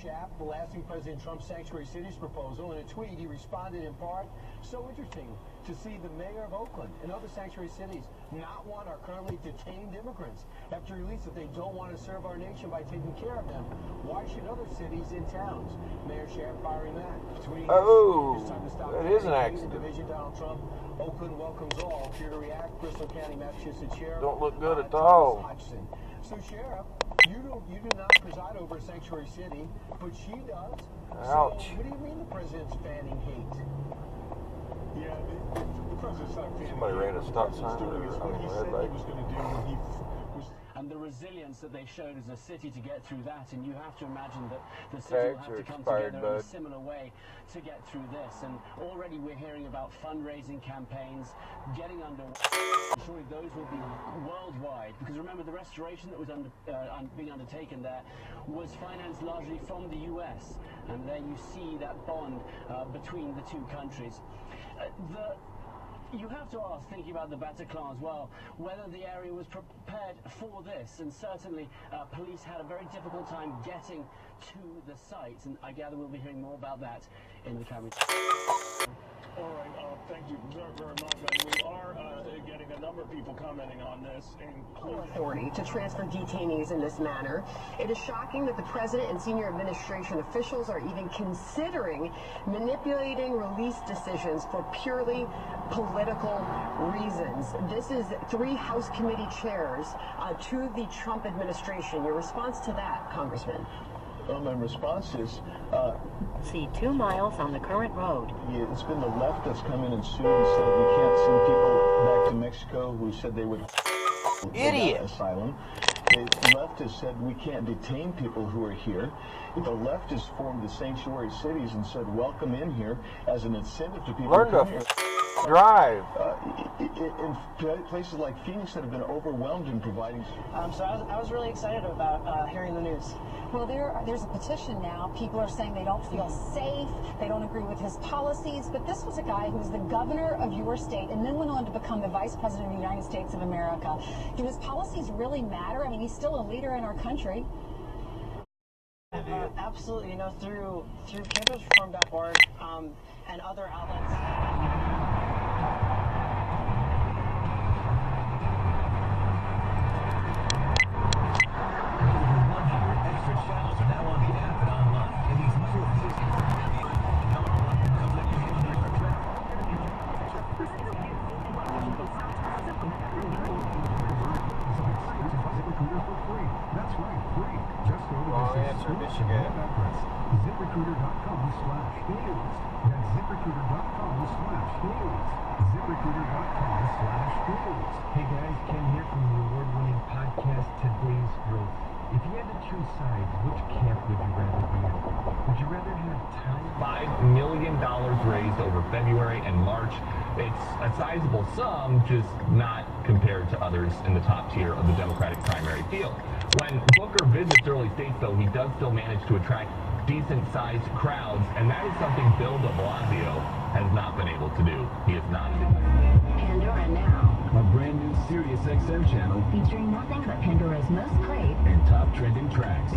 chap blasting President Trump's sanctuary cities proposal. In a tweet, he responded in part, "So interesting to see the mayor of Oakland and other sanctuary cities not want our currently detained immigrants. After release that they don't want to serve our nation by taking care of them. Why should other cities and towns?" Mayor Schaaf firing back. Tweeting, "It's time to stop that is an the accident. division, Donald Trump. Oakland welcomes all." Here to react, Bristol County, Massachusetts Sheriff. Don't look good at all. Hodgson. So, Sheriff, you do not preside over a sanctuary city, but she does. Ouch. So, what do you mean the president's fanning hate? Yeah, the president's not fanning Somebody ran a stop sign doing or is a what he red said light. he was going to do when he was. And the resilience that they showed as a city to get through that, and you have to imagine that the city will have to come together in a similar way to get through this. And already we're hearing about fundraising campaigns getting underway. Surely those will be worldwide, because remember the restoration that was being undertaken there was financed largely from the US, and there you see that bond between the two countries. You have to ask, thinking about the Bataclan as well, whether the area was prepared for this, and certainly police had a very difficult time getting to the site, and I gather we'll be hearing more about that in the coming. All right, thank you very, very much. And we are getting a number of people commenting on this, including authority to transfer detainees in this manner. It is shocking that the president and senior administration officials are even considering manipulating release decisions for purely political reasons. This is 3 House committee chairs to the Trump administration. Your response to that, Congressman? Well, my response is, See 2 miles on the current road. yeah, it's been the left that's come in and sued and said we can't send people back to Mexico who said they would Idiot. asylum. The left has said we can't detain people who are here. The left has formed the sanctuary cities and said welcome in here as an incentive to people Learn to come to here. drive. In places like Phoenix that have been overwhelmed in providing. So I was really excited about hearing the news. Well, there's a petition now. People are saying they don't feel safe, they don't agree with his policies, but this was a guy who was the governor of your state and then went on to become the vice president of the United States of America. Do his policies really matter? I mean, he's still a leader in our country. Absolutely, you know, through campusreform.org and other outlets. ZipRecruiter.com/news. That's ZipRecruiter.com/news. ZipRecruiter.com/news. Hey guys, Ken here from the award-winning podcast Today's Growth. If you had to choose sides, which camp would you rather be in? Would you rather have time? $5 million raised over February and March. It's a sizable sum, just not compared to others in the top tier of the Democratic primary field. When Booker visits early states, though, he does still manage to attract decent-sized crowds, and that is something Bill de Blasio has not been able to do. He has not. Pandora Now. A brand new Sirius XM channel Featuring nothing but Pandora's most played and top trending tracks.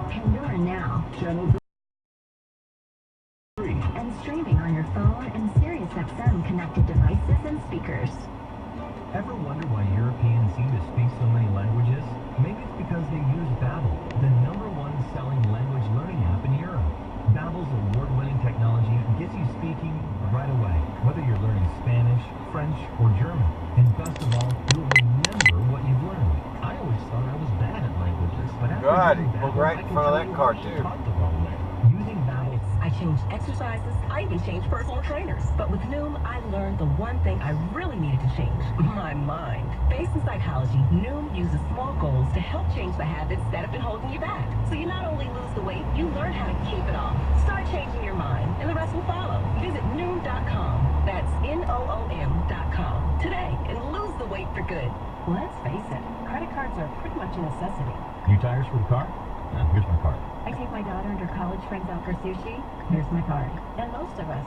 Pandora Now. Channel 3. And streaming on your phone and Sirius XM connected devices and speakers. Ever wonder why Europeans seem to speak so many languages? Maybe it's because they use Babbel, the #1 selling language learning app in Europe. Babbel's award-winning technology gets you speaking right away, whether you're learning Spanish, French, or German. And best of all, you'll remember what you've learned. I always thought I was bad at languages, but after God, he using pulled Babbel, right I in can front of tell that you car, what you too. taught the wrong way. Using Babbel, I changed exercises. I even changed personal trainers. But with Noom, I learned the one thing I really needed to change: my mind. Based in psychology, Noom uses small goals to help change the habits that have been holding you back. So you not only lose the weight, you learn how to keep it off. Start changing your mind, and the rest will follow. Visit Noom.com. That's NOOM.com today and lose the weight for good. Let's face it, credit cards are pretty much a necessity. new tires for the car? Here's my card. I take my daughter and her college friends out for sushi. Here's my card. And most of us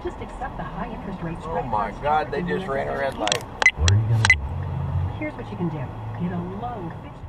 just accept the high interest rates. Oh my God, they just ran a red light. What are you going to do? Here's what you can do. Get a loan fixed